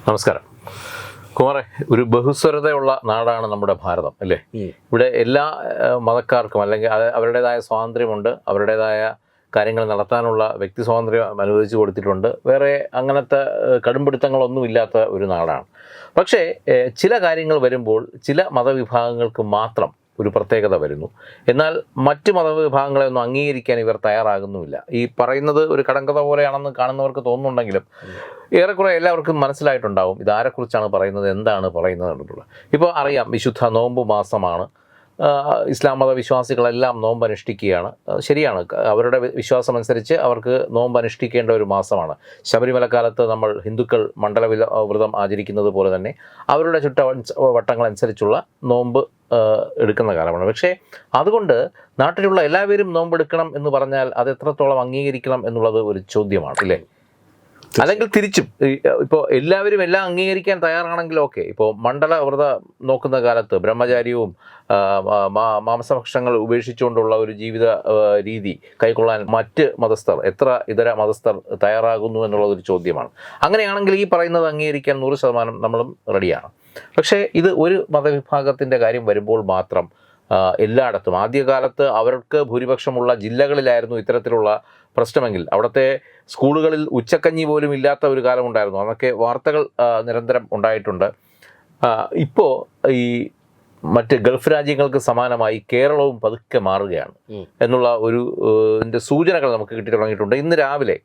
നമസ്കാരം കുമാറെ. ഒരു ബഹുസ്വരതയുള്ള നാടാണ് നമ്മുടെ ഭാരതം അല്ലേ? ഇവിടെ എല്ലാ മതക്കാർക്കും അല്ലെങ്കിൽ അവരുടേതായ സ്വാതന്ത്ര്യമുണ്ട്, അവരുടേതായ കാര്യങ്ങൾ നടത്താനുള്ള വ്യക്തി സ്വാതന്ത്ര്യം അനുവദിച്ചു കൊടുത്തിട്ടുണ്ട്. വേറെ അങ്ങനത്തെ കടുംപിടുത്തങ്ങളൊന്നും ഇല്ലാത്ത ഒരു നാടാണ്. പക്ഷേ ചില കാര്യങ്ങൾ വരുമ്പോൾ ചില മതവിഭാഗങ്ങൾക്ക് മാത്രം ഒരു പ്രത്യേകത വരുന്നു. എന്നാൽ മറ്റ് മതവിഭാഗങ്ങളെ ഒന്നും അംഗീകരിക്കാൻ ഇവർ തയ്യാറാകുന്നുമില്ല. ഈ പറയുന്നത് ഒരു കടങ്കഥ പോലെയാണെന്ന് കാണുന്നവർക്ക് തോന്നുന്നുണ്ടെങ്കിലും ഏറെക്കുറെ എല്ലാവർക്കും മനസ്സിലായിട്ടുണ്ടാവും ഇതാരെക്കുറിച്ചാണ് പറയുന്നത്, എന്താണ് പറയുന്നത് എന്നുള്ളത്. ഇപ്പോൾ അറിയാം, വിശുദ്ധ നോമ്പ് മാസമാണ്. ഇസ്ലാം മത വിശ്വാസികളെല്ലാം നോമ്പ് അനുഷ്ഠിക്കുകയാണ്. ശരിയാണ്, അവരുടെ വിശ്വാസമനുസരിച്ച് അവർക്ക് നോമ്പ് അനുഷ്ഠിക്കേണ്ട ഒരു മാസമാണ്. ശബരിമലക്കാലത്ത് നമ്മൾ ഹിന്ദുക്കൾ മണ്ഡല വ്രതം ആചരിക്കുന്നത് പോലെ തന്നെ അവരുടെ ചുറ്റുവട്ടങ്ങളനുസരിച്ചുള്ള നോമ്പ് എടുക്കുന്ന കാലമാണ്. പക്ഷേ അതുകൊണ്ട് നാട്ടിലുള്ള എല്ലാവരും നോമ്പെടുക്കണം എന്ന് പറഞ്ഞാൽ അത് എത്രത്തോളം അംഗീകരിക്കണം എന്നുള്ളത് ഒരു ചോദ്യമാണ് അല്ലേ? അല്ലെങ്കിൽ തിരിച്ചും ഇപ്പോൾ എല്ലാവരും എല്ലാം അംഗീകരിക്കാൻ തയ്യാറാണെങ്കിൽ ഓക്കെ. ഇപ്പോൾ മണ്ഡല വ്രതം നോക്കുന്ന കാലത്ത് ബ്രഹ്മചാര്യവും മാംസഭക്ഷണങ്ങൾ ഉപേക്ഷിച്ചുകൊണ്ടുള്ള ഒരു ജീവിത രീതി കൈക്കൊള്ളാൻ മറ്റ് മതസ്ഥർ, എത്ര ഇതര മതസ്ഥർ തയ്യാറാകുന്നു എന്നുള്ളതൊരു ചോദ്യമാണ്. അങ്ങനെയാണെങ്കിൽ ഈ പറയുന്നത് അംഗീകരിക്കാൻ 100% നമ്മളും റെഡിയാണ്. പക്ഷേ ഇത് ഒരു മതവിഭാഗത്തിൻ്റെ കാര്യം വരുമ്പോൾ മാത്രം എല്ലായിടത്തും ആദ്യകാലത്ത് അവർക്ക് ഭൂരിപക്ഷമുള്ള ജില്ലകളിലായിരുന്നു ഇത്തരത്തിലുള്ള പ്രശ്നമെങ്കിൽ അവിടുത്തെ സ്കൂളുകളിൽ ഉച്ചക്കഞ്ഞി പോലും ഇല്ലാത്ത ഒരു കാലമുണ്ടായിരുന്നു. അതൊക്കെ വാർത്തകൾ നിരന്തരം ഉണ്ടായിട്ടുണ്ട്. ഇപ്പോൾ ഈ മറ്റ് ഗൾഫ് രാജ്യങ്ങൾക്ക് സമാനമായി കേരളവും പതുക്കെ മാറുകയാണ് എന്നുള്ള ഒരു സൂചനകൾ നമുക്ക് കിട്ടി തുടങ്ങിയിട്ടുണ്ട്. ഇന്ന് രാവിലെ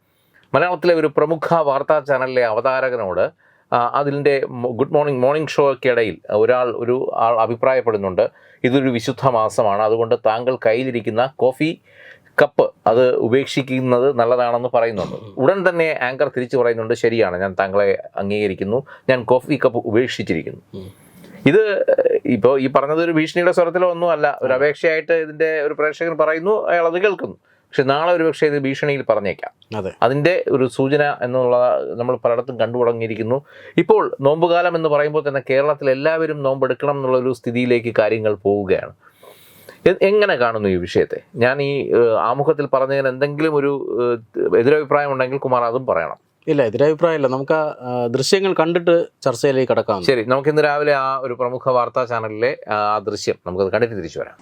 മലയാളത്തിലെ ഒരു പ്രമുഖ വാർത്താ ചാനലിലെ അവതാരകനോട് അതിൻ്റെ മോർണിംഗ് ഷോയ്ക്കിടയിൽ ഒരു ആൾ അഭിപ്രായപ്പെടുന്നുണ്ട്, ഇതൊരു വിശുദ്ധ മാസമാണ്, അതുകൊണ്ട് താങ്കൾ കയ്യിലിരിക്കുന്ന കോഫി കപ്പ് അത് ഉപേക്ഷിക്കുന്നത് നല്ലതാണെന്ന് പറയുന്നുണ്ട്. ഉടൻ തന്നെ ആങ്കർ തിരിച്ചു പറയുന്നുണ്ട്, ശരിയാണ്, ഞാൻ താങ്കളെ അംഗീകരിക്കുന്നു, ഞാൻ കോഫി കപ്പ് ഉപേക്ഷിച്ചിരിക്കുന്നു. ഇത് ഇപ്പോൾ ഈ പറഞ്ഞത് ഒരു ഭീഷണിയുടെ സ്വരത്തിലോ ഒന്നും അല്ല, ഒരു അപേക്ഷയായിട്ട് ഇതിൻ്റെ ഒരു പ്രേക്ഷകൻ പറയുന്നു, അയാൾ അത് കേൾക്കുന്നു. പക്ഷെ നാളെ ഒരു പക്ഷേ ഇത് ഭീഷണിയിൽ പറഞ്ഞേക്കാം. അതിൻ്റെ ഒരു സൂചന എന്നുള്ള നമ്മൾ പലയിടത്തും കണ്ടു തുടങ്ങിയിരിക്കുന്നു. ഇപ്പോൾ നോമ്പുകാലം എന്ന് പറയുമ്പോൾ തന്നെ കേരളത്തിൽ എല്ലാവരും നോമ്പെടുക്കണം എന്നുള്ളൊരു സ്ഥിതിയിലേക്ക് കാര്യങ്ങൾ പോവുകയാണ്. എങ്ങനെ കാണുന്നു ഈ വിഷയത്തെ? ഞാൻ ഈ ആമുഖത്തിൽ പറഞ്ഞതിന് എന്തെങ്കിലും ഒരു എതിരഭിപ്രായം ഉണ്ടെങ്കിൽ കുമാർ അതും പറയണം. ഇല്ല, എതിരഭിപ്രായമില്ല. നമുക്ക് ആ ദൃശ്യങ്ങൾ കണ്ടിട്ട് ചർച്ചയിലേക്ക് കടക്കാം. ശരി, നമുക്ക് ഇന്ന് രാവിലെ ആ ഒരു പ്രമുഖ വാർത്താ ചാനലിലെ ആ ദൃശ്യം നമുക്കത് കണ്ടിട്ട് തിരിച്ചു വരാം.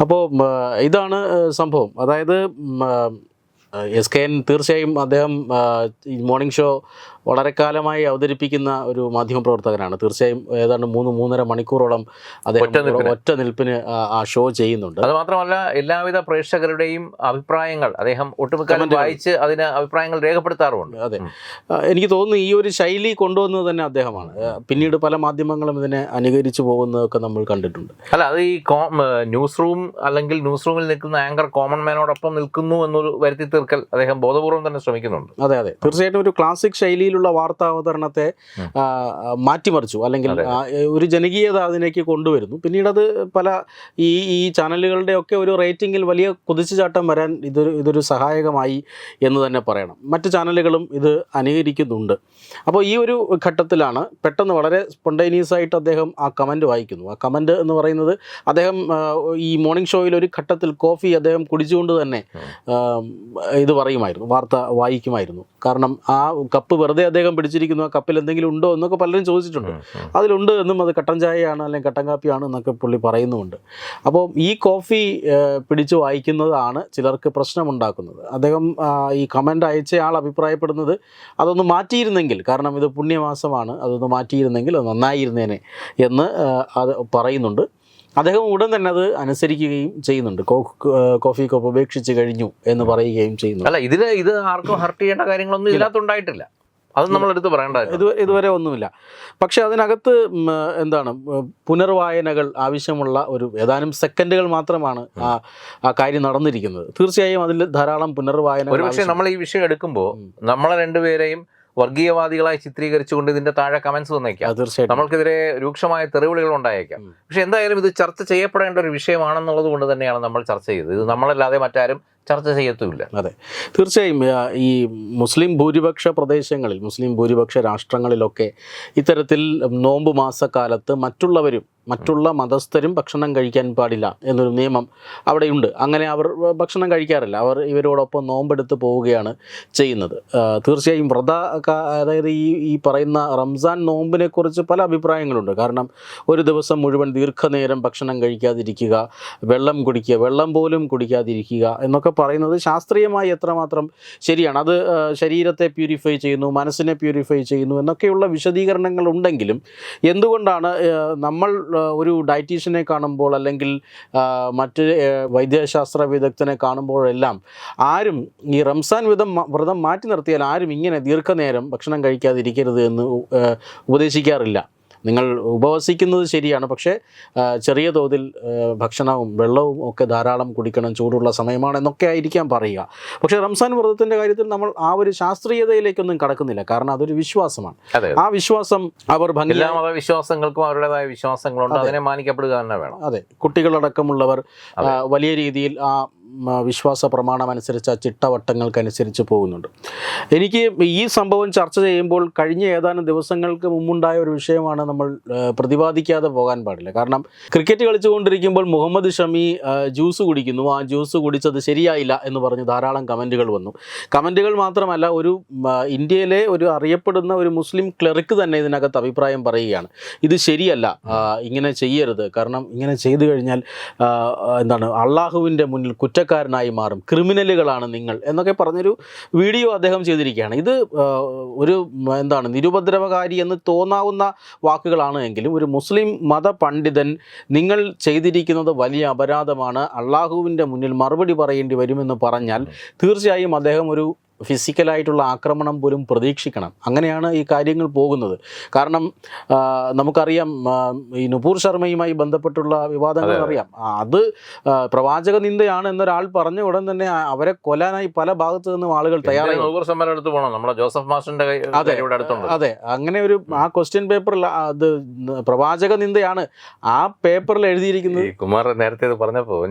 അപ്പോൾ ഇതാണ് സംഭവം. അതായത് SKN തീർച്ചയായും അദ്ദേഹം ഈ മോർണിംഗ് ഷോ വളരെ കാലമായി അവതരിപ്പിക്കുന്ന ഒരു മാധ്യമപ്രവർത്തകനാണ്. തീർച്ചയായും ഏതാണ്ട് 3-3.5 മണിക്കൂറോളം അദ്ദേഹം ഒറ്റ നിൽപ്പിന് ആ ഷോ ചെയ്യുന്നുണ്ട്. അത് മാത്രമല്ല, എല്ലാവിധ പ്രേക്ഷകരുടെയും അഭിപ്രായങ്ങൾ അദ്ദേഹം ഒട്ടുമിക്കാലും വായിച്ച് അതിന് അഭിപ്രായങ്ങൾ രേഖപ്പെടുത്താറുമുണ്ട്. അതെ, എനിക്ക് തോന്നുന്നു ഈ ഒരു ശൈലി കൊണ്ടുവന്നത് തന്നെ അദ്ദേഹമാണ്. പിന്നീട് പല മാധ്യമങ്ങളും ഇതിനെ അനുകരിച്ചു പോകുന്നതൊക്കെ നമ്മൾ കണ്ടിട്ടുണ്ട്. അല്ല, അത് ഈ ന്യൂസ് റൂം അല്ലെങ്കിൽ ന്യൂസ് റൂമിൽ നിൽക്കുന്ന ആങ്കർ കോമൺ മാനോടൊപ്പം നിൽക്കുന്നു എന്നൊരു വരുത്തി തീർക്കൽ അദ്ദേഹം ബോധപൂർവം തന്നെ ശ്രമിക്കുന്നുണ്ട്. അതെ, തീർച്ചയായിട്ടും ഒരു ക്ലാസിക് ശൈലിയിലുള്ള വാർത്താ അവതരണത്തെ മാറ്റിമറിച്ചു, അല്ലെങ്കിൽ ഒരു ജനകീയത അതിലേക്ക് കൊണ്ടുവരുന്നു. പിന്നീട് അത് പല ഈ ചാനലുകളുടെ ഒക്കെ ഒരു റേറ്റിംഗിൽ വലിയ കുതിച്ചുചാട്ടം വരാൻ ഇതൊരു സഹായകമായി എന്ന് തന്നെ പറയണം. മറ്റ് ചാനലുകളും ഇത് അനുകരിക്കുന്നുണ്ട്. അപ്പോൾ ഈ ഒരു ഘട്ടത്തിലാണ് പെട്ടെന്ന് വളരെ സ്പോണ്ടേനിയസ് ആയിട്ട് അദ്ദേഹം ആ കമൻറ്റ് വായിക്കുന്നു. ആ കമൻറ്റ് എന്ന് പറയുന്നത്, അദ്ദേഹം ഈ മോർണിംഗ് ഷോയിൽ ഒരു ഘട്ടത്തിൽ കോഫി അദ്ദേഹം കുടിച്ചുകൊണ്ട് തന്നെ ഇത് പറയുമായിരുന്നു, വാർത്ത വായിക്കുമായിരുന്നു. കാരണം ആ കപ്പ് വെറുതെ അദ്ദേഹം പിടിച്ചിരിക്കുന്നു, ആ കപ്പിൽ എന്തെങ്കിലും ഉണ്ടോ എന്നൊക്കെ പലരും ചോദിച്ചിട്ടുണ്ട്. അതിലുണ്ട് എന്നും അത് കട്ടൻ ചായയാണ് അല്ലെങ്കിൽ കട്ടൻ കാപ്പിയാണ് എന്നൊക്കെ പുള്ളി പറയുന്നുമുണ്ട്. അപ്പോൾ ഈ കോഫി പിടിച്ചു വായിക്കുന്നതാണ് ചിലർക്ക് പ്രശ്നമുണ്ടാക്കുന്നത്. അദ്ദേഹം ഈ കമൻ്റ് അയച്ച ആൾ അഭിപ്രായപ്പെടുന്നത് അതൊന്ന് മാറ്റിയിരുന്നെങ്കിൽ, കാരണം ഇത് പുണ്യമാസമാണ്, അതൊന്ന് മാറ്റിയിരുന്നെങ്കിൽ അത് നന്നായിരുന്നേനെ എന്ന് അത് പറയുന്നുണ്ട്. അദ്ദേഹം ഉടൻ തന്നെ അത് അനുസരിക്കുകയും ചെയ്യുന്നുണ്ട്. കോഫി കപ്പ് ഉപേക്ഷിച്ച് കഴിഞ്ഞു എന്ന് പറയുകയും ചെയ്യുന്നു. അല്ല, ഇത് ആർക്കും ഹർട്ട് ചെയ്യേണ്ട കാര്യങ്ങളൊന്നും ഇതിനകത്തുണ്ടായിട്ടില്ല, അത് നമ്മളെടുത്ത് പറയേണ്ടത് ഇതുവരെ ഒന്നുമില്ല. പക്ഷെ അതിനകത്ത് എന്താണ്, പുനർവായനകൾ ആവശ്യമുള്ള ഒരു ഏതാനും സെക്കൻഡുകൾ മാത്രമാണ് ആ കാര്യം നടന്നിരിക്കുന്നത്. തീർച്ചയായും അതിൽ ധാരാളം പുനർവായന. ഒരുപക്ഷെ നമ്മൾ ഈ വിഷയം എടുക്കുമ്പോൾ നമ്മളെ രണ്ടുപേരെയും വർഗീയവാദികളായി ചിത്രീകരിച്ചുകൊണ്ട് ഇതിന്റെ താഴെ കമന്റ്സ് വന്നേക്കാം. തീർച്ചയായിട്ടും നമ്മൾക്കെതിരെ രൂക്ഷമായ തെറിവിളികൾ ഉണ്ടായേക്കാം. പക്ഷെ എന്തായാലും ഇത് ചർച്ച ചെയ്യപ്പെടേണ്ട ഒരു വിഷയമാണെന്നുള്ളത് കൊണ്ട് തന്നെയാണ് നമ്മൾ ചർച്ച ചെയ്തത്. ഇത് നമ്മളല്ലാതെ മറ്റാരും ചർച്ച ചെയ്യത്തുമില്ല. അതെ, തീർച്ചയായും ഈ മുസ്ലിം ഭൂരിപക്ഷ പ്രദേശങ്ങളിൽ, മുസ്ലിം ഭൂരിപക്ഷ രാഷ്ട്രങ്ങളിലൊക്കെ ഇത്തരത്തിൽ നോമ്പ് മാസക്കാലത്ത് മറ്റുള്ളവരും മറ്റുള്ള മതസ്ഥരും ഭക്ഷണം കഴിക്കാൻ പാടില്ല എന്നൊരു നിയമം അവിടെയുണ്ട്. അങ്ങനെ അവർ ഭക്ഷണം കഴിക്കാറില്ല. അവർ ഇവരോടൊപ്പം നോമ്പെടുത്ത് പോവുകയാണ് ചെയ്യുന്നത്. തീർച്ചയായും അതായത് ഈ പറയുന്ന റംസാൻ നോമ്പിനെക്കുറിച്ച് പല അഭിപ്രായങ്ങളുണ്ട്. കാരണം ഒരു ദിവസം മുഴുവൻ ദീർഘനേരം ഭക്ഷണം കഴിക്കാതിരിക്കുക, വെള്ളം കുടിക്കുക, വെള്ളം പോലും കുടിക്കാതിരിക്കുക എന്നൊക്കെ പറയുന്നത് ശാസ്ത്രീയമായി എത്രമാത്രം ശരിയാണ്. അത് ശരീരത്തെ പ്യൂരിഫൈ ചെയ്യുന്നു, മനസ്സിനെ പ്യൂരിഫൈ ചെയ്യുന്നു എന്നൊക്കെയുള്ള വിശദീകരണങ്ങൾ ഉണ്ടെങ്കിലും എന്തുകൊണ്ടാണ് നമ്മൾ ഒരു ഡയറ്റീഷ്യനെ കാണുമ്പോൾ അല്ലെങ്കിൽ മറ്റ് വൈദ്യശാസ്ത്ര വിദഗ്ധനെ കാണുമ്പോഴെല്ലാം ആരും ഈ റംസാൻ വ്രതം മാറ്റി നിർത്തിയാൽ ആരും ഇങ്ങനെ ദീർഘനേരം ഭക്ഷണം കഴിക്കാതിരിക്കരുത് എന്ന് ഉപദേശിക്കാറില്ല. നിങ്ങൾ ഉപവസിക്കുന്നത് ശരിയാണ്, പക്ഷേ ചെറിയ തോതിൽ ഭക്ഷണവും വെള്ളവും ഒക്കെ ധാരാളം കുടിക്കണം, ചൂടുള്ള സമയമാണെന്നൊക്കെ ആയിരിക്കാം പറയുക. പക്ഷേ റംസാൻ വ്രതത്തിൻ്റെ കാര്യത്തിൽ നമ്മൾ ആ ഒരു ശാസ്ത്രീയതയിലേക്കൊന്നും കടക്കുന്നില്ല. കാരണം അതൊരു വിശ്വാസമാണ്. ആ വിശ്വാസം അവർ എല്ലാ മതവിശ്വാസങ്ങൾക്കും അവരുടേതായ വിശ്വാസങ്ങളുണ്ട്, അതിനെ മാനിക്കപ്പെടുക തന്നെ വേണം. അതെ, കുട്ടികളടക്കമുള്ളവർ വലിയ രീതിയിൽ ആ വിശ്വാസ പ്രമാണമനുസരിച്ച് ആ ചിട്ടവട്ടങ്ങൾക്കനുസരിച്ച് പോകുന്നുണ്ട്. എനിക്ക് ഈ സംഭവം ചർച്ച ചെയ്യുമ്പോൾ കഴിഞ്ഞ ഏതാനും ദിവസങ്ങൾക്ക് മുമ്പുണ്ടായ ഒരു വിഷയമാണ് നമ്മൾ പ്രതിപാദിക്കാതെ പോകാൻ പാടില്ല. കാരണം ക്രിക്കറ്റ് കളിച്ചുകൊണ്ടിരിക്കുമ്പോൾ മുഹമ്മദ് ഷമി ജ്യൂസ് കുടിക്കുന്നു, ആ ജ്യൂസ് കുടിച്ചത് ശരിയായില്ല എന്ന് പറഞ്ഞ് ധാരാളം കമൻറ്റുകൾ വന്നു. കമൻറ്റുകൾ മാത്രമല്ല, ഒരു ഇന്ത്യയിലെ ഒരു അറിയപ്പെടുന്ന ഒരു മുസ്ലിം ക്ലറിക്ക് തന്നെ ഇതിനകത്ത് അഭിപ്രായം പറയുകയാണ്, ഇത് ശരിയല്ല, ഇങ്ങനെ ചെയ്യരുത്, കാരണം ഇങ്ങനെ ചെയ്തു കഴിഞ്ഞാൽ അള്ളാഹുവിൻ്റെ മുന്നിൽ കുറ്റക്കാരനായി മാറും, ക്രിമിനലുകളാണ് നിങ്ങൾ എന്നൊക്കെ പറഞ്ഞൊരു വീഡിയോ അദ്ദേഹം ചെയ്തിരിക്കുകയാണ്. ഇത് ഒരു നിരുപദ്രവകാരി എന്ന് തോന്നാവുന്ന വാക്കുകളാണ് എങ്കിലും ഒരു മുസ്ലിം മതപണ്ഡിതൻ നിങ്ങൾ ചെയ്തിരിക്കുന്നത് വലിയ അപരാധമാണ്, അള്ളാഹുവിൻ്റെ മുന്നിൽ മറുപടി പറയേണ്ടി വരുമെന്ന് പറഞ്ഞാൽ തീർച്ചയായും അദ്ദേഹം ഒരു ഫിസിക്കലായിട്ടുള്ള ആക്രമണം പോലും പ്രതീക്ഷിക്കണം. അങ്ങനെയാണ് ഈ കാര്യങ്ങൾ പോകുന്നത്. കാരണം നമുക്കറിയാം, ഈ നുപൂർ ശർമ്മയുമായി ബന്ധപ്പെട്ടുള്ള വിവാദങ്ങൾ അറിയാം. അത് പ്രവാചക നിന്ദയാണ് എന്നൊരാൾ പറഞ്ഞ ഉടൻ തന്നെ അവരെ കൊല്ലാനായി പല ഭാഗത്തു നിന്നും ആളുകൾ തയ്യാറായി. അതെ, അങ്ങനെ ഒരു ആ ക്വസ്റ്റ്യൻ പേപ്പറിൽ അത് പ്രവാചക നിന്ദയാണ് ആ പേപ്പറിൽ എഴുതിയിരിക്കുന്നത്. കുമാർ നേരത്തെ ഇത് പറഞ്ഞപ്പോൾ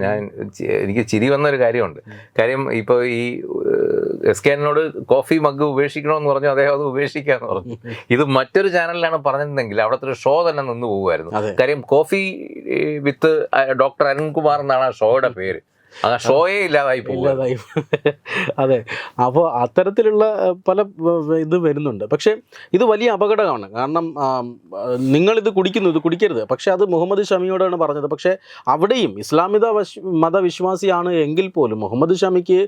എനിക്ക് ചിരി വന്നൊരു കാര്യമുണ്ട്. കാര്യം ഇപ്പോൾ ഈ എസ്കേനോട് കോഫി മഗ് ഉപേക്ഷിക്കണമെന്ന് പറഞ്ഞു, അദ്ദേഹം അത് ഉപേക്ഷിക്കാന്ന് പറഞ്ഞു. ഇത് മറ്റൊരു ചാനലിലാണ് പറഞ്ഞിരുന്നെങ്കിൽ അവിടുത്തെ ഒരു ഷോ തന്നെ നിന്ന് പോകുമായിരുന്നു. കാര്യം കോഫി വിത്ത് ഡോക്ടർ അരുൺകുമാർ എന്നാണ് ആ ഷോയുടെ പേര്. ആ ഷോയെ ഇല്ലാതായി ഇല്ലാതായി. അതെ, അപ്പോൾ അത്തരത്തിലുള്ള പല ഇത് വരുന്നുണ്ട്. പക്ഷേ ഇത് വലിയ അപകടമാണ്. കാരണം നിങ്ങളിത് കുടിക്കുന്നു, ഇത് കുടിക്കരുത്. പക്ഷേ അത് മുഹമ്മദ് ഷമിയോടാണ് പറഞ്ഞത്. പക്ഷേ അവിടെയും ഇസ്ലാമിക മതവിശ്വാസിയാണ് എങ്കിൽ പോലും മുഹമ്മദ് ഷമിക്ക്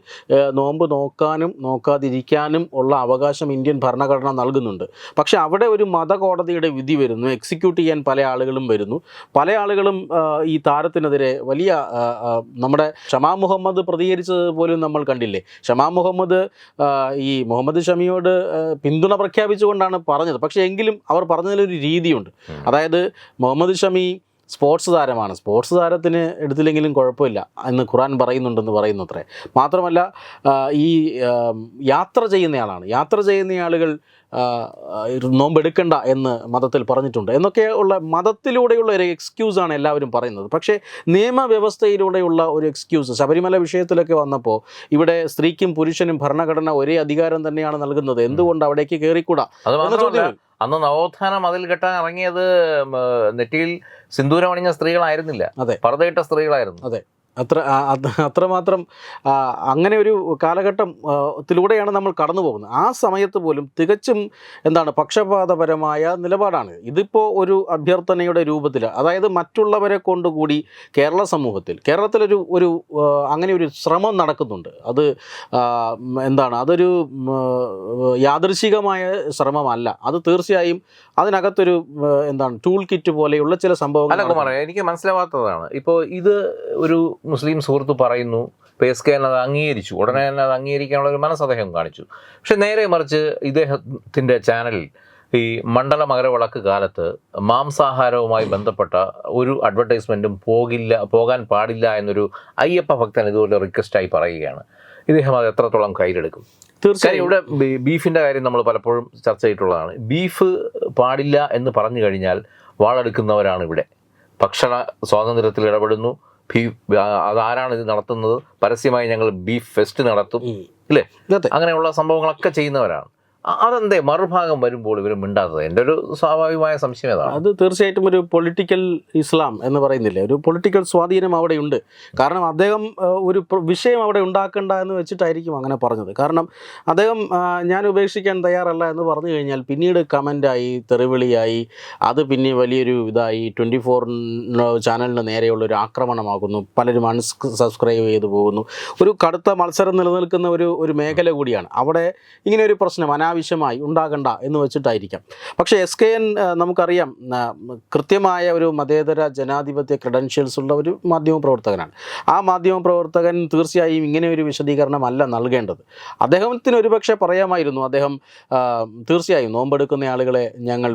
നോമ്പ് നോക്കാനും നോക്കാതിരിക്കാനും ഉള്ള അവകാശം ഇന്ത്യൻ ഭരണഘടന നൽകുന്നുണ്ട്. പക്ഷേ അവിടെ ഒരു മതകോടതിയുടെ വിധി വരുന്നു, എക്സിക്യൂട്ട് ചെയ്യാൻ പല ആളുകളും വരുന്നു. പല ആളുകളും ഈ താരത്തിനെതിരെ വലിയ നമ്മുടെ ഷമാ മുഹമ്മദ് പ്രതികരിച്ചത് പോലും നമ്മൾ കണ്ടില്ലേ. ഷമാ മുഹമ്മദ് ഈ മുഹമ്മദ് ഷമിയോട് പിന്തുണ പ്രഖ്യാപിച്ചുകൊണ്ടാണ് പറഞ്ഞത്. പക്ഷേ എങ്കിലും അവർ പറഞ്ഞതിലൊരു രീതിയുണ്ട്. അതായത് മുഹമ്മദ് ഷമി സ്പോർട്സ് താരമാണ്, സ്പോർട്സ് താരത്തിന് എടുത്തില്ലെങ്കിലും കുഴപ്പമില്ല എന്ന് ഖുർആൻ പറയുന്നുണ്ടെന്ന് പറയുന്നത്രേ. മാത്രമല്ല ഈ യാത്ര ചെയ്യുന്നയാളാണ്, യാത്ര ചെയ്യുന്നയാളുകൾ നോമ്പെടുക്കണ്ട എന്ന് മതത്തിൽ പറഞ്ഞിട്ടുണ്ട് എന്നൊക്കെ ഉള്ള മതത്തിലൂടെയുള്ള ഒരു എക്സ്ക്യൂസാണ് എല്ലാവരും പറയുന്നത്. പക്ഷേ നിയമവ്യവസ്ഥയിലൂടെയുള്ള ഒരു എക്സ്ക്യൂസ് ശബരിമല വിഷയത്തിലൊക്കെ വന്നപ്പോൾ ഇവിടെ സ്ത്രീക്കും പുരുഷനും ഭരണഘടന ഒരേ അധികാരം തന്നെയാണ് നൽകുന്നത്, എന്തുകൊണ്ട് അവിടേക്ക് കയറിക്കൂടാ എന്ന ചോദ്യം. അന്ന് നവോത്ഥാന മതിൽ കെട്ടാൻ ഇറങ്ങിയത് നെറ്റിയിൽ സിന്ദൂരം അണിഞ്ഞ സ്ത്രീകളായിരുന്നില്ല, പർദ്ദയിട്ട സ്ത്രീകളായിരുന്നു. അതെ, അത്രമാത്രം അങ്ങനെ ഒരു കാലഘട്ടത്തിലൂടെയാണ് നമ്മൾ കടന്നു പോകുന്നത്. ആ സമയത്ത് പോലും തികച്ചും പക്ഷപാതപരമായ നിലപാടാണ്. ഇതിപ്പോൾ ഒരു അഭ്യർത്ഥനയുടെ രൂപത്തിൽ, അതായത് മറ്റുള്ളവരെ കൊണ്ടുകൂടി കേരളത്തിലൊരു അങ്ങനെ ഒരു ശ്രമം നടക്കുന്നുണ്ട്. അത് അതൊരു യാദൃശികമായ ശ്രമമല്ല. അത് തീർച്ചയായും അതിനകത്തൊരു ടൂൾ കിറ്റ് പോലെയുള്ള ചില സംഭവങ്ങൾ എനിക്ക് മനസ്സിലാവാത്തതാണ്. ഇപ്പോൾ ഇത് ഒരു മുസ്ലിം സുഹൃത്ത് പറയുന്നു, പേസ്കൻ അത് അംഗീകരിച്ചു, ഉടനെ തന്നെ അത് അംഗീകരിക്കാനുള്ള ഒരു മനസ്സ് അദ്ദേഹം കാണിച്ചു. പക്ഷെ നേരെ മറിച്ച് ഇദ്ദേഹത്തിൻ്റെ ചാനലിൽ ഈ മണ്ഡല മകരവിളക്ക് കാലത്ത് മാംസാഹാരവുമായി ബന്ധപ്പെട്ട ഒരു അഡ്വർടൈസ്മെൻറ്റും പോകാൻ പാടില്ല എന്നൊരു അയ്യപ്പ ഭക്തൻ ഇതുപോലെ റിക്വസ്റ്റായി പറയുകയാണ്. ഇദ്ദേഹം അത് എത്രത്തോളം കയ്യിലെടുക്കും? തീർച്ചയായും ഇവിടെ ബീഫിൻ്റെ കാര്യം നമ്മൾ പലപ്പോഴും ചർച്ച ചെയ്തിട്ടുള്ളതാണ്. ബീഫ് പാടില്ല എന്ന് പറഞ്ഞു കഴിഞ്ഞാൽ വാളെടുക്കുന്നവരാണ് ഇവിടെ. ഭക്ഷണ സ്വാതന്ത്ര്യത്തിൽ ഇടപെടുന്നു. അതാരാണ് ഇത് നടത്തുന്നത്? പരസ്യമായി ഞങ്ങൾ ബീഫ് ഫെസ്റ്റ് നടത്തും, ഇല്ലേ? അങ്ങനെയുള്ള സംഭവങ്ങളൊക്കെ ചെയ്യുന്നവരാണ്. അതെന്തേ മറുഭാഗം വരുമ്പോൾ ഇവർ മിണ്ടാത്തത്? എൻ്റെ ഒരു സ്വാഭാവികമായ സംശയം ഏതാണ്. അത് തീർച്ചയായിട്ടും ഒരു പൊളിറ്റിക്കൽ ഇസ്ലാം എന്ന് പറയുന്നില്ലേ, ഒരു പൊളിറ്റിക്കൽ സ്വാധീനം അവിടെയുണ്ട്. കാരണം അദ്ദേഹം ഒരു വിഷയം അവിടെ ഉണ്ടാക്കണ്ട എന്ന് വെച്ചിട്ടായിരിക്കും അങ്ങനെ പറഞ്ഞത്. കാരണം അദ്ദേഹം ഞാൻ ഉപേക്ഷിക്കാൻ തയ്യാറല്ല എന്ന് പറഞ്ഞു കഴിഞ്ഞാൽ പിന്നീട് കമൻ്റായി, തെറിവിളിയായി, അത് പിന്നെ വലിയൊരു ഇതായി 24 ചാനലിന് നേരെയുള്ള ഒരു ആക്രമണമാകുന്നു. പലരും അൺസബ്സ്ക്രൈബ് ചെയ്തു പോകുന്നു. ഒരു കടുത്ത മത്സരം നിലനിൽക്കുന്ന ഒരു മേഖല കൂടിയാണ്. അവിടെ ഇങ്ങനെ ഒരു പ്രശ്നം അനാവശ്യമായി ഉണ്ടാകണ്ട എന്ന് വെച്ചിട്ടായിരിക്കാം. പക്ഷേ SKN നമുക്കറിയാം കൃത്യമായ ഒരു മതേതര ജനാധിപത്യ ക്രെഡൻഷ്യൽസ് ഉള്ള ഒരു മാധ്യമപ്രവർത്തകനാണ്. ആ മാധ്യമപ്രവർത്തകൻ തീർച്ചയായും ഇങ്ങനെ ഒരു വിശദീകരണമല്ല നൽകേണ്ടത്. അദ്ദേഹത്തിന് ഒരുപക്ഷെ പറയാമായിരുന്നു, അദ്ദേഹം തീർച്ചയായും നോമ്പെടുക്കുന്ന ആളുകളെ ഞങ്ങൾ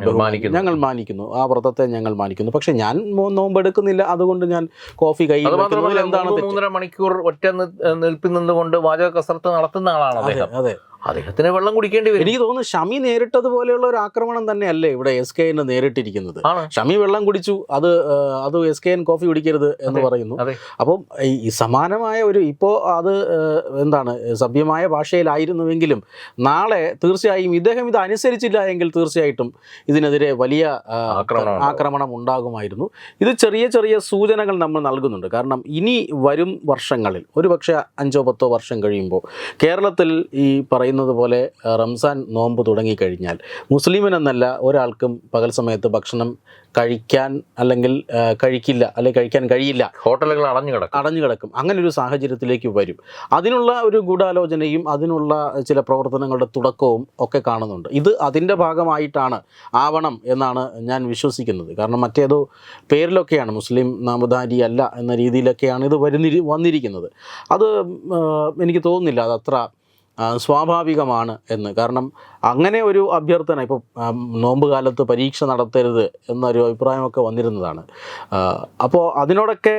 മാനിക്കുന്നു, ആ വ്രതത്തെ ഞങ്ങൾ മാനിക്കുന്നു, പക്ഷെ ഞാൻ നോമ്പെടുക്കുന്നില്ല, അതുകൊണ്ട് ഞാൻ കോഫി കയ്യിൽ വെക്കുന്നത് എന്താണ്? 3.5 മണിക്കൂർ ഒറ്റ നിൽപ്പിൽ നിന്നുകൊണ്ട് വാചക കസരത്ത് നടത്തുന്ന ആളാണ് അദ്ദേഹം. അതെ, അദ്ദേഹത്തിന് വെള്ളം കുടിക്കേണ്ടി വരും. എനിക്ക് തോന്നുന്നു ഷമി നേരിട്ടതുപോലെയുള്ള ഒരു ആക്രമണം തന്നെയല്ലേ ഇവിടെ SKN നേരിട്ടിരിക്കുന്നത്. ഷമി വെള്ളം കുടിച്ചു, അത് SKN കോഫി കുടിക്കരുത് എന്ന് പറയുന്നു. അപ്പം ഈ സമാനമായ ഒരു ഇപ്പോൾ അത് എന്താണ് സഭ്യമായ ഭാഷയിലായിരുന്നുവെങ്കിലും നാളെ തീർച്ചയായും ഇദ്ദേഹം ഇത് അനുസരിച്ചില്ല എങ്കിൽ തീർച്ചയായിട്ടും ഇതിനെതിരെ വലിയ ആക്രമണം ഉണ്ടാകുമായിരുന്നു. ഇത് ചെറിയ ചെറിയ സൂചനകൾ നമ്മൾ നൽകുന്നുണ്ട്. കാരണം ഇനി വരും വർഷങ്ങളിൽ ഒരുപക്ഷെ 5-10 വർഷം കഴിയുമ്പോൾ കേരളത്തിൽ ഈ പറയുന്നത് പോലെ റംസാൻ നോമ്പ് തുടങ്ങിക്കഴിഞ്ഞാൽ മുസ്ലിമിനെന്നല്ല ഒരാൾക്കും പകൽ സമയത്ത് ഭക്ഷണം കഴിക്കാൻ അല്ലെങ്കിൽ കഴിക്കില്ല, അല്ലെങ്കിൽ കഴിക്കാൻ കഴിയില്ല, ഹോട്ടലുകൾ അടഞ്ഞു കിടക്കും. അങ്ങനെ ഒരു സാഹചര്യത്തിലേക്ക് വരും. അതിനുള്ള ഒരു ഗൂഢാലോചനയും അതിനുള്ള ചില പ്രവർത്തനങ്ങളുടെ തുടക്കവും ഒക്കെ കാണുന്നുണ്ട്. ഇത് അതിൻ്റെ ഭാഗമായിട്ടാണ് ആവണം എന്നാണ് ഞാൻ വിശ്വസിക്കുന്നത്. കാരണം മറ്റേതോ പേരിലൊക്കെയാണ്, മുസ്ലിം നാമധാരി അല്ല എന്ന രീതിയിലൊക്കെയാണ് ഇത് വന്നിരിക്കുന്നത്. അത് എനിക്ക് തോന്നുന്നില്ല അതത്ര സ്വാഭാവികമാണ് എന്ന്. കാരണം അങ്ങനെ ഒരു അഭ്യർത്ഥന ഇപ്പോൾ നോമ്പ് കാലത്ത് പരീക്ഷ നടത്തരുത് എന്നൊരു അഭിപ്രായമൊക്കെ വന്നിരുന്നതാണ്. അപ്പോൾ അതിനോടൊക്കെ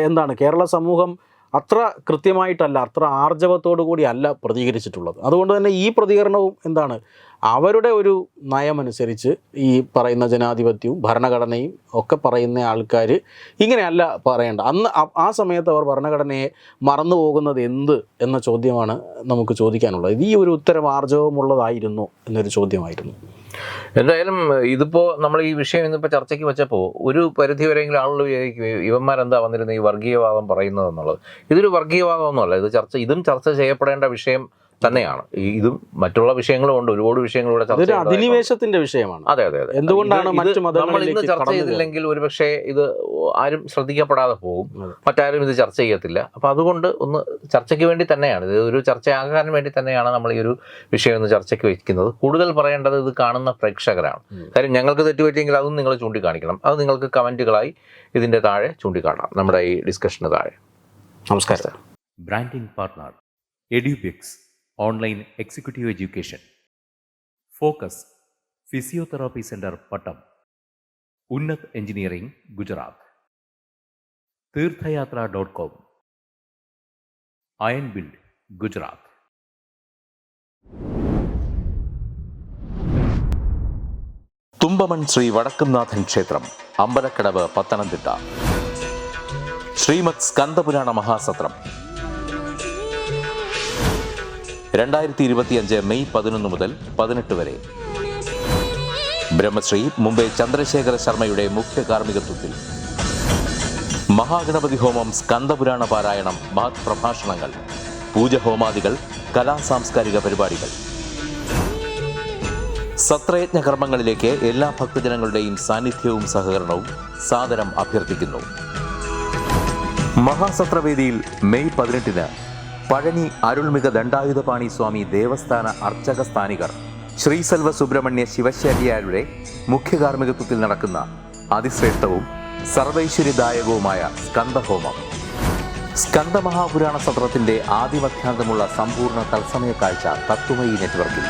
എന്താണ് കേരള സമൂഹം അത്ര കൃത്യമായിട്ടല്ല, അത്ര ആർജവത്തോടു കൂടി അല്ല പ്രതികരിച്ചിട്ടുള്ളത്. അതുകൊണ്ട് തന്നെ ഈ പ്രതികരണവും എന്താണ് അവരുടെ ഒരു നയമനുസരിച്ച് ഈ പറയുന്ന ജനാധിപത്യവും ഭരണഘടനയും ഒക്കെ പറയുന്ന ആൾക്കാർ ഇങ്ങനെയല്ല പറയേണ്ട. അന്ന് ആ സമയത്ത് അവർ ഭരണഘടനയെ മറന്നു പോകുന്നത് എന്ത് എന്ന ചോദ്യമാണ് നമുക്ക് ചോദിക്കാനുള്ളത്. ഈ ഒരു ഉത്തരം ആർജവമുള്ളതായിരുന്നു എന്നൊരു ചോദ്യമായിരുന്നു. എന്തായാലും ഇതിപ്പോൾ നമ്മൾ ഈ വിഷയം ഇന്നിപ്പോൾ ചർച്ചയ്ക്ക് വെച്ചപ്പോൾ ഒരു പരിധി വരെയെങ്കിലും ആളുകൾ ഇവന്മാരെന്താ വന്നിരുന്ന ഈ വർഗീയവാദം പറയുന്നതെന്നുള്ളത്. ഇതൊരു വർഗീയവാദമൊന്നുമല്ല, ഇതും ചർച്ച ചെയ്യപ്പെടേണ്ട വിഷയം തന്നെയാണ്. ഇതും മറ്റുള്ള വിഷയങ്ങളും ഉണ്ട്, ഒരുപാട് വിഷയങ്ങളിലൂടെ ചർച്ച അധിനിവേശത്തിന്റെ വിഷയമാണ്. അതെ, എന്തുകൊണ്ടാണ് നമ്മൾ ഇന്ന് ചർച്ച ചെയ്തില്ലെങ്കിൽ ഒരുപക്ഷെ ഇത് ആരും ശ്രദ്ധിക്കപ്പെടാതെ പോകും, മറ്റാരും ഇത് ചർച്ച ചെയ്യത്തില്ല. അപ്പോൾ അതുകൊണ്ട് ഒന്ന് ചർച്ചയ്ക്ക് വേണ്ടി തന്നെയാണ്, ഇത് ഒരു ചർച്ചയാകാൻ വേണ്ടി തന്നെയാണ് നമ്മൾ ഈ ഒരു വിഷയം ഒന്ന് ചർച്ചയ്ക്ക് വയ്ക്കുന്നത്. കൂടുതൽ പറയേണ്ടത് ഇത് കാണുന്ന പ്രേക്ഷകരാണ്. കാര്യം ഞങ്ങൾക്ക് തെറ്റുപറ്റിയെങ്കിൽ അതും നിങ്ങൾ ചൂണ്ടിക്കാണിക്കണം. അത് നിങ്ങൾക്ക് കമൻറ്റുകളായി ഇതിൻ്റെ താഴെ ചൂണ്ടിക്കാണാം, നമ്മുടെ ഈ ഡിസ്കഷന് താഴെ. നമസ്കാരം. Branding partner Edubix online executive education, focus physiotherapy centre Pattom, Unnat engineering Gujarat, തീർത്ഥയാത്ര.com, അയൺ ബിൽഡ് ഗുജറാത്ത്. തുമ്പമൺ ശ്രീ വടക്കുംനാഥൻ ക്ഷേത്രം, അമ്പലക്കടവ്, പത്തനംതിട്ട. ശ്രീമദ് സ്കന്ദപുരാണ മഹാസത്രം 2025 മെയ് 11 മുതൽ 18 വരെ. ബ്രഹ്മശ്രീ മുംബൈ ചന്ദ്രശേഖര ശർമ്മയുടെ മുഖ്യ കാർമ്മികത്വത്തിൽ മഹാഗണപതി ഹോമം, സ്കന്ദപുരാണ പാരായണം, മഹത് പ്രഭാഷണങ്ങൾ, പൂജഹോമാദികൾ, കലാസാംസ്കാരിക പരിപാടികൾ. സത്രയജ്ഞ കർമ്മങ്ങളിലേക്ക് എല്ലാ ഭക്തജനങ്ങളുടെയും സാന്നിധ്യവും സഹകരണവും സാദരം അഭ്യർത്ഥിക്കുന്നു. മഹാസത്രവേദിയിൽ മെയ് 18 പഴനി അരുൾമിക ദണ്ഡായുധപാണി സ്വാമി ദേവസ്ഥാന അർച്ചക സ്ഥാനികർ ശ്രീസെൽവ സുബ്രഹ്മണ്യ ശിവശാരിയാരുടെ മുഖ്യ കാർമ്മികത്വത്തിൽ നടക്കുന്ന അതിശ്രേഷ്ഠവും സർവൈശ്വര്യദായകവുമായ സ്കന്ദഹോമം. സ്കന്ദമഹാപുരാണ സത്രത്തിന്റെ ആദിമധ്യാന്തമുള്ള സമ്പൂർണ്ണ തത്സമയ കാഴ്ച തത്വമയി നെറ്റ്വർക്കിൽ.